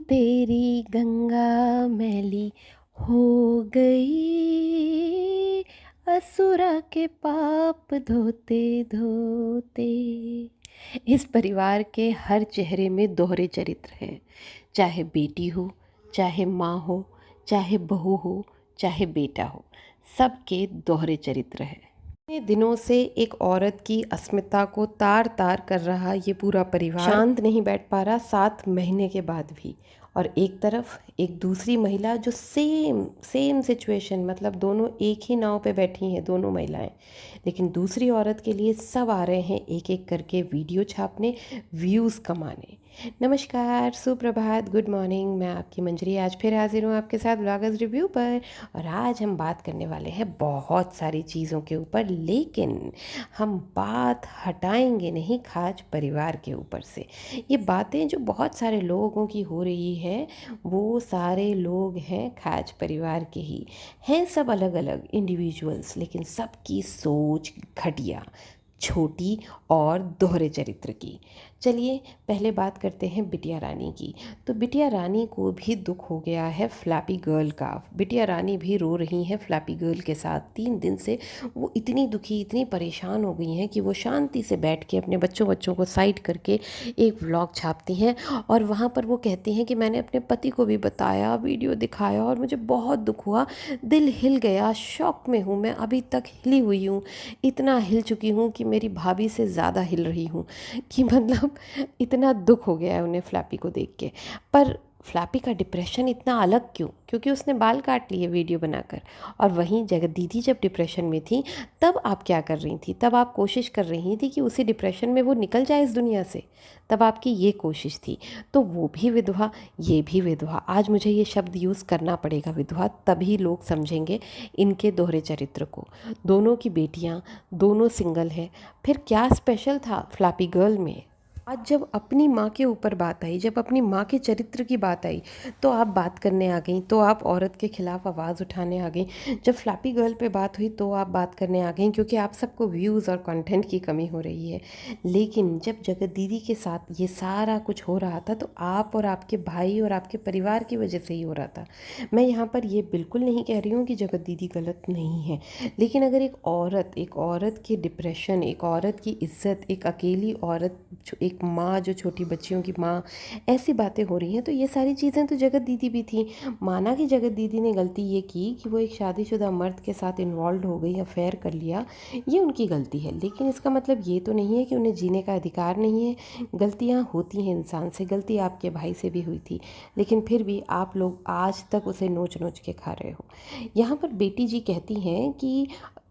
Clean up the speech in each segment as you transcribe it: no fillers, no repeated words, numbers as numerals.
तेरी गंगा मैली हो गई, असुरा के पाप धोते धोते। इस परिवार के हर चेहरे में दोहरे चरित्र हैं। चाहे बेटी हो, चाहे माँ हो, चाहे बहू हो, चाहे बेटा हो, सबके दोहरे चरित्र हैं। इतने दिनों से एक औरत की अस्मिता को तार तार कर रहा ये पूरा परिवार शांत नहीं बैठ पा रहा 7 महीने के बाद भी। और एक तरफ एक दूसरी महिला जो सेम सिचुएशन, मतलब दोनों एक ही नाव पे बैठी हैं दोनों महिलाएं, लेकिन दूसरी औरत के लिए सब आ रहे हैं एक एक करके वीडियो छापने, व्यूज़ कमाने। नमस्कार, सुप्रभात, गुड मॉर्निंग। मैं आपकी मंजरी आज फिर हाजिर हूँ आपके साथ व्लॉगर्स रिव्यू पर। और आज हम बात करने वाले हैं बहुत सारी चीज़ों के ऊपर, लेकिन हम बात हटाएंगे नहीं खाज परिवार के ऊपर से। ये बातें जो बहुत सारे लोगों की हो रही है, वो सारे लोग हैं खाज परिवार के ही हैं। सब अलग अलग इंडिविजुअल्स, लेकिन सबकी सोच घटिया, छोटी और दोहरे चरित्र की। चलिए पहले बात करते हैं बिटिया रानी की। तो बिटिया रानी को भी दुख हो गया है फ्लैपी गर्ल का। बिटिया रानी भी रो रही हैं फ्लैपी गर्ल के साथ। 3 दिन से वो इतनी दुखी, इतनी परेशान हो गई हैं कि वो शांति से बैठ के अपने बच्चों को साइड करके एक व्लॉग छापती हैं। और वहाँ पर वो कहती हैं कि मैंने अपने पति को भी बताया, वीडियो दिखाया और मुझे बहुत दुख हुआ, दिल हिल गया, शॉक में हूँ मैं, अभी तक हिली हुई हूँ, इतना हिल चुकी हूँ कि मेरी भाभी से ज़्यादा हिल रही हूँ। कि मतलब इतना दुख हो गया है उन्हें फ्लैपी को देख के। पर फ्लैपी का डिप्रेशन इतना अलग क्यों? क्योंकि उसने बाल काट लिए वीडियो बनाकर। और वहीं जगत दीदी जब डिप्रेशन में थी, तब आप क्या कर रही थी? तब आप कोशिश कर रही थी कि उसी डिप्रेशन में वो निकल जाए इस दुनिया से। तब आपकी ये कोशिश थी। तो वो भी विधवा, ये भी विधवा। आज मुझे ये शब्द यूज़ करना पड़ेगा, विधवा, तभी लोग समझेंगे इनके दोहरे चरित्र को। दोनों की बेटियां, दोनों सिंगल हैं। फिर क्या स्पेशल था फ्लैपी गर्ल में? आज जब अपनी माँ के ऊपर बात आई, जब अपनी माँ के चरित्र की बात आई, तो आप बात करने आ गई, तो आप औरत के खिलाफ आवाज़ उठाने आ गई। जब फ्लैपी गर्ल पे बात हुई तो आप बात करने आ गई, क्योंकि आप सबको व्यूज़ और कंटेंट की कमी हो रही है। लेकिन जब जगत दीदी के साथ ये सारा कुछ हो रहा था, तो आप और आपके भाई और आपके परिवार की वजह से ही हो रहा था। मैं यहाँ पर ये बिल्कुल नहीं कह रही हूँ कि जगत दीदी गलत नहीं है, लेकिन अगर एक औरत के डिप्रेशन, एक औरत की इज्जत, एक अकेली औरत, एक माँ जो छोटी बच्चियों की माँ, ऐसी बातें हो रही हैं, तो ये सारी चीज़ें तो जगत दीदी भी थी। माना कि जगत दीदी ने गलती ये की कि वो एक शादीशुदा मर्द के साथ इन्वॉल्व हो गई, अफेयर कर लिया, ये उनकी गलती है। लेकिन इसका मतलब ये तो नहीं है कि उन्हें जीने का अधिकार नहीं है। गलतियाँ होती हैं इंसान से, गलती आपके भाई से भी हुई थी, लेकिन फिर भी आप लोग आज तक उसे नोच नोच के खा रहे हो। यहाँ पर बेटी जी कहती हैं कि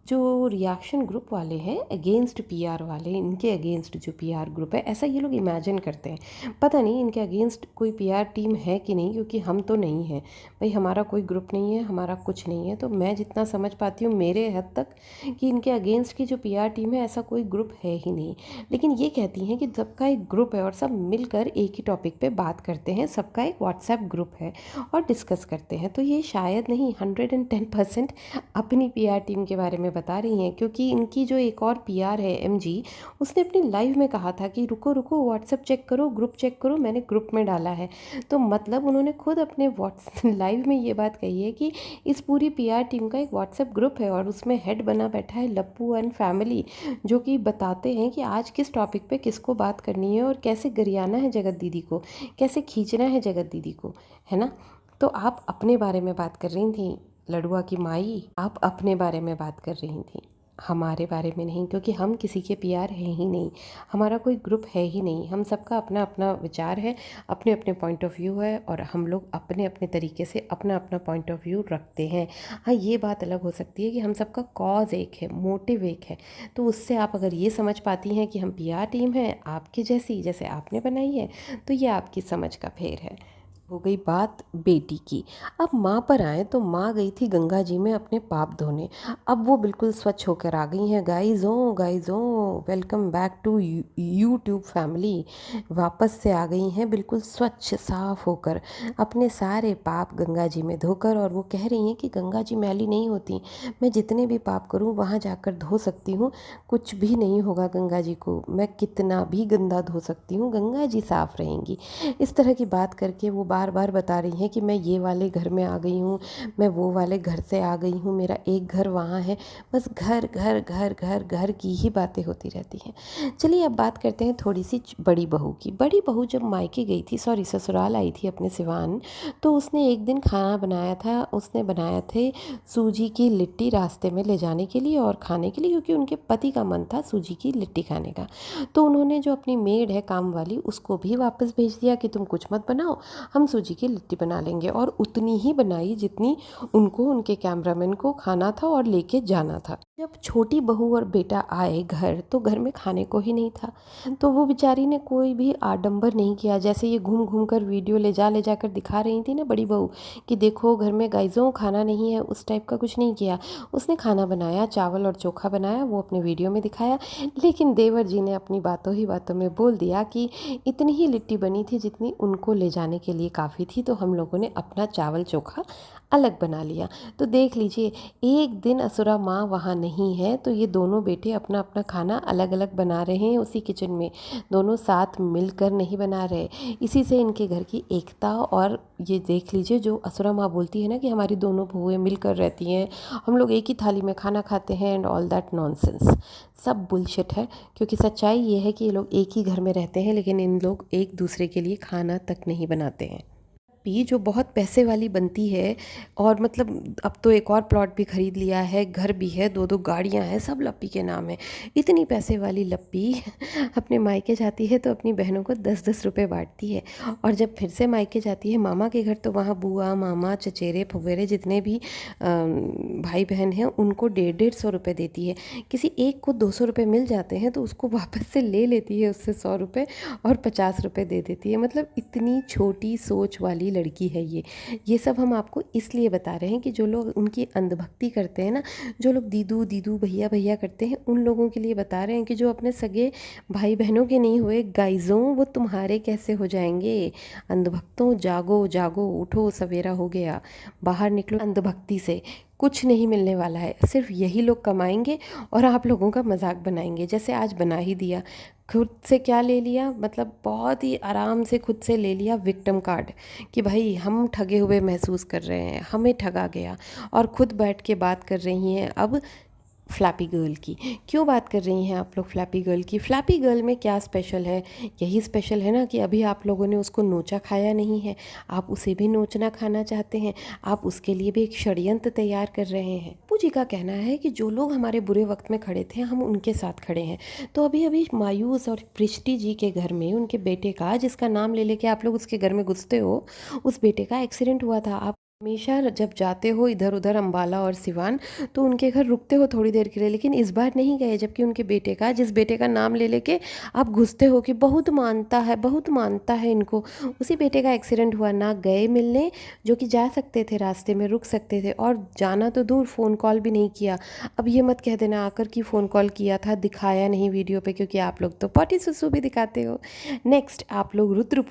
जो रिएक्शन ग्रुप वाले हैं अगेंस्ट पीआर वाले, इनके अगेंस्ट जो पीआर ग्रुप है, ऐसा ये लोग इमेजिन करते हैं। पता नहीं इनके अगेंस्ट कोई पीआर टीम है कि नहीं, क्योंकि हम तो नहीं हैं भाई, हमारा कोई ग्रुप नहीं है, हमारा कुछ नहीं है। तो मैं जितना समझ पाती हूँ मेरे हद तक, कि इनके अगेंस्ट की जो पीआर टीम है, ऐसा कोई ग्रुप है ही नहीं। लेकिन ये कहती हैं कि सबका एक ग्रुप है और सब मिलकर एक ही टॉपिक पे बात करते हैं, सबका एक व्हाट्सएप ग्रुप है और डिस्कस करते हैं। तो ये शायद नहीं, 110% अपनी पीआर टीम के बारे में बता रही हैं। क्योंकि इनकी जो एक और पीआर है एमजी, उसने अपनी लाइव में कहा था कि रुको रुको, व्हाट्सएप चेक करो, ग्रुप चेक करो, मैंने ग्रुप में डाला है। तो मतलब उन्होंने खुद अपने व्हाट्स लाइव में ये बात कही है कि इस पूरी पीआर टीम का एक व्हाट्सएप ग्रुप है और उसमें हेड बना बैठा है लप्पू एंड फैमिली, जो कि बताते हैं कि आज किस टॉपिक पे किसको बात करनी है और कैसे गरियाना है जगत दीदी को, कैसे खींचना है जगत दीदी को, है ना। तो आप अपने बारे में बात कर रही थी लड़ुआ की माई, आप अपने बारे में बात कर रही थी, हमारे बारे में नहीं। क्योंकि हम किसी के पीआर हैं ही नहीं, हमारा कोई ग्रुप है ही नहीं। हम सबका अपना अपना विचार है, अपने अपने पॉइंट ऑफ व्यू है, और हम लोग अपने अपने तरीके से अपना अपना पॉइंट ऑफ व्यू रखते हैं। हाँ, ये बात अलग हो सकती है कि हम सबका कॉज एक है, मोटिव एक है। तो उससे आप अगर ये समझ पाती हैं कि हम पीआर टीम हैं आपकी जैसी, जैसे आपने बनाई है, तो ये आपकी समझ का फेर है। हो गई बात बेटी की। अब माँ पर आए तो माँ गई थी गंगा जी में अपने पाप धोने। अब वो बिल्कुल स्वच्छ होकर आ गई हैं। गाइज़ों welcome back to YouTube family. वापस से आ गई हैं बिल्कुल स्वच्छ साफ होकर, अपने सारे पाप गंगा जी में धोकर। और वो कह रही हैं कि गंगा जी मैली नहीं होती, मैं जितने भी पाप करूँ वहाँ जाकर धो सकती हूँ, कुछ भी नहीं होगा गंगा जी को, मैं कितना भी गंदा धो सकती हूँ, गंगा जी साफ़ रहेंगी। इस तरह की बात करके वो बार बार बार बता रही हैं कि मैं ये वाले घर में आ गई हूँ, मैं वो वाले घर से आ गई हूँ, मेरा एक घर वहाँ है। बस घर घर घर घर घर की ही बातें होती रहती हैं। चलिए अब बात करते हैं थोड़ी सी बड़ी बहू की। बड़ी बहू जब मायके गई थी, सॉरी ससुराल आई थी अपने सिवान, तो उसने एक दिन खाना बनाया था। उसने बनाया थे सूजी की लिट्टी रास्ते में ले जाने के लिए और खाने के लिए, क्योंकि उनके पति का मन था सूजी की लिट्टी खाने का। तो उन्होंने जो अपनी मेड है काम वाली, उसको भी वापस भेज दिया कि तुम कुछ मत बनाओ, हम सूजी की लिट्टी बना लेंगे। और उतनी ही बनाई जितनी उनको, उनके कैमरामैन को खाना था और लेके जाना था। जब छोटी बहू और बेटा आए घर, तो घर में खाने को ही नहीं था। तो वो बेचारी ने कोई भी आडंबर नहीं किया। जैसे ये घूम घूम कर वीडियो ले जा कर दिखा रही थी ना बड़ी बहू कि देखो घर में गाइजों खाना नहीं है, उस टाइप का कुछ नहीं किया। उसने खाना बनाया, चावल और चोखा बनाया, वो अपने वीडियो में दिखाया। लेकिन देवर जी ने अपनी बातों ही बातों में बोल दिया कि इतनी ही लिट्टी बनी थी जितनी उनको ले जाने के लिए काफ़ी थी, तो हम लोगों ने अपना चावल चोखा अलग बना लिया। तो देख लीजिए, एक दिन असुरा माँ वहाँ नहीं है तो ये दोनों बेटे अपना अपना खाना अलग अलग बना रहे हैं उसी किचन में। दोनों साथ मिलकर नहीं बना रहे। इसी से इनके घर की एकता, और ये देख लीजिए जो असुरा माँ बोलती है ना कि हमारी दोनों बहुएं मिलकर रहती हैं, हम लोग एक ही थाली में खाना खाते हैं, एंड ऑल दैट नॉनसेंस, सब बुलशिट है। क्योंकि सच्चाई ये है कि ये लोग एक ही घर में रहते हैं, लेकिन इन लोग एक दूसरे के लिए खाना तक नहीं बनाते हैं। लप्पी जो बहुत पैसे वाली बनती है, और मतलब अब तो एक और प्लॉट भी खरीद लिया है, घर भी है, दो दो गाड़ियां हैं, सब लप्पी के नाम है। इतनी पैसे वाली लप्पी अपने मायके जाती है तो अपनी बहनों को 10-10 रुपए बांटती है, और जब फिर से मायके जाती है मामा के घर, तो वहाँ बुआ मामा चचेरे फुफेरे जितने भी भाई बहन हैं उनको 150-150 देती है। किसी एक को 200 रुपये मिल जाते हैं तो उसको वापस से ले लेती है उससे 100 रुपये और 50 रुपये दे देती है। मतलब इतनी छोटी सोच वाली लड़की है ये सब हम आपको इसलिए बता रहे हैं कि जो लोग उनकी अंधभक्ति करते हैं ना, जो लोग दीदू दीदू भैया भैया करते हैं, उन लोगों के लिए बता रहे हैं कि जो अपने सगे भाई बहनों के नहीं हुए गाइजों, वो तुम्हारे कैसे हो जाएंगे। अंधभक्तों जागो जागो, उठो, सवेरा हो गया, बाहर निकलो अंधभक्ति से। कुछ नहीं मिलने वाला है, सिर्फ यही लोग कमाएंगे और आप लोगों का मजाक बनाएंगे, जैसे आज बना ही दिया। खुद से क्या ले लिया, मतलब बहुत ही आराम से खुद से ले लिया विक्टिम कार्ड कि भाई हम ठगे हुए महसूस कर रहे हैं, हमें ठगा गया, और खुद बैठ के बात कर रही हैं अब फ्लैपी गर्ल की। क्यों बात कर रही हैं आप लोग फ्लैपी गर्ल की? फ्लैपी गर्ल में क्या स्पेशल है? यही स्पेशल है ना कि अभी आप लोगों ने उसको नोचा खाया नहीं है, आप उसे भी नोचना खाना चाहते हैं, आप उसके लिए भी एक षड्यंत्र तैयार कर रहे हैं। बापू जी का कहना है कि जो लोग हमारे बुरे वक्त में खड़े थे हम उनके साथ खड़े हैं। तो अभी अभी मायूस और पृष्टि जी के घर में उनके बेटे का, जिसका नाम ले लेके आप लोग उसके घर में घुसते हो, उस बेटे का एक्सीडेंट हुआ था। आप हमेशा जब जाते हो इधर उधर अम्बाला और सिवान, तो उनके घर रुकते हो थोड़ी देर के लिए, लेकिन इस बार नहीं गए, जबकि उनके बेटे का, जिस बेटे का नाम ले लेके आप घुसते हो कि बहुत मानता है, बहुत मानता है इनको, उसी बेटे का एक्सीडेंट हुआ। ना गए मिलने, जो कि जा सकते थे, रास्ते में रुक सकते थे, और जाना तो दूर, फ़ोन कॉल भी नहीं किया। अब ये मत कह देना आकर कि फ़ोन कॉल किया था, दिखाया नहीं वीडियो पे, क्योंकि आप लोग तो पॉटी सुसु भी दिखाते हो। नेक्स्ट, आप लोग रुद्र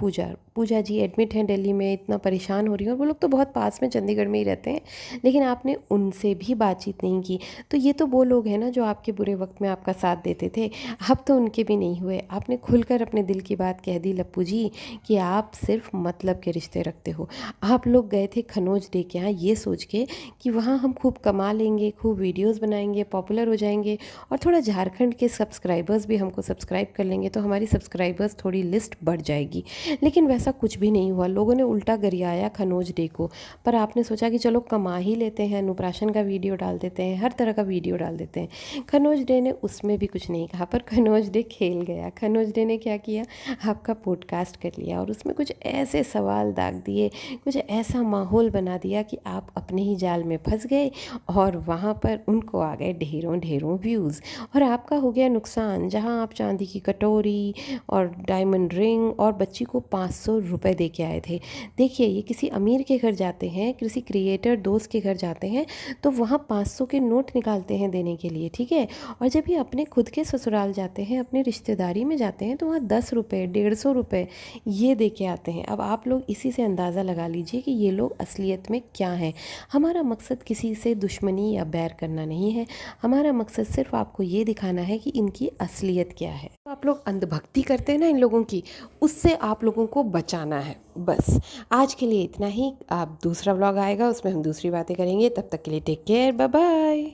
पूजा जी एडमिट हैं दिल्ली में, इतना परेशान हो रही हैं, और वो लोग तो बहुत पास में चंडीगढ़ में ही रहते हैं, लेकिन आपने उनसे भी बातचीत नहीं की। तो ये तो वो लोग हैं ना जो आपके बुरे वक्त में आपका साथ देते थे, अब तो उनके भी नहीं हुए। आपने खुलकर अपने दिल की बात कह दी लप्पू जी कि आप सिर्फ मतलब के रिश्ते रखते हो। आप लोग गए थे खनोज डे के यहाँ ये सोच के कि वहाँ हम खूब कमा लेंगे, खूब वीडियोज़ बनाएंगे, पॉपुलर हो जाएंगे, और थोड़ा झारखंड के सब्सक्राइबर्स भी हमको सब्सक्राइब कर लेंगे, तो हमारी सब्सक्राइबर्स थोड़ी लिस्ट बढ़ जाएगी। लेकिन वैसा कुछ भी नहीं हुआ, लोगों ने उल्टा गरियाया खनोज डे को। पर आपने सोचा कि चलो कमा ही लेते हैं, अनुप्राशन का वीडियो डाल देते हैं, हर तरह का वीडियो डाल देते हैं। खनोज डे ने उसमें भी कुछ नहीं कहा, पर खनोज डे खेल गया। खनोज डे ने क्या किया, आपका पॉडकास्ट कर लिया, और उसमें कुछ ऐसे सवाल दाग दिए, कुछ ऐसा माहौल बना दिया कि आप अपने ही जाल में फंस गए, और वहाँ पर उनको आ गए ढेरों ढेरों व्यूज़, और आपका हो गया नुकसान। जहाँ आप चांदी की कटोरी और डायमंड रिंग और बच्ची को 500 रुपये दे के आए थे। देखिए, ये किसी अमीर के घर जाते हैं, किसी क्रिएटर दोस्त के घर जाते हैं, तो वहाँ 500 के नोट निकालते हैं देने के लिए, ठीक है। और जब ये अपने खुद के ससुराल जाते हैं, अपने रिश्तेदारी में जाते हैं, तो वहाँ 10 रुपये 150 रुपये ये दे के आते हैं। अब आप लोग इसी से अंदाज़ा लगा लीजिए कि ये लोग असलियत में क्या हैं। हमारा मकसद किसी से दुश्मनी या बैर करना नहीं है, हमारा मकसद सिर्फ आपको ये दिखाना है कि इनकी असलियत क्या है। तो आप लोग अंधभक्ति करते हैं ना इन लोगों की, उससे आप लोगों को बचाना है। बस आज के लिए इतना ही। आप दूसरा व्लॉग आएगा, उसमें हम दूसरी बातें करेंगे। तब तक के लिए टेक केयर, बाय बाय।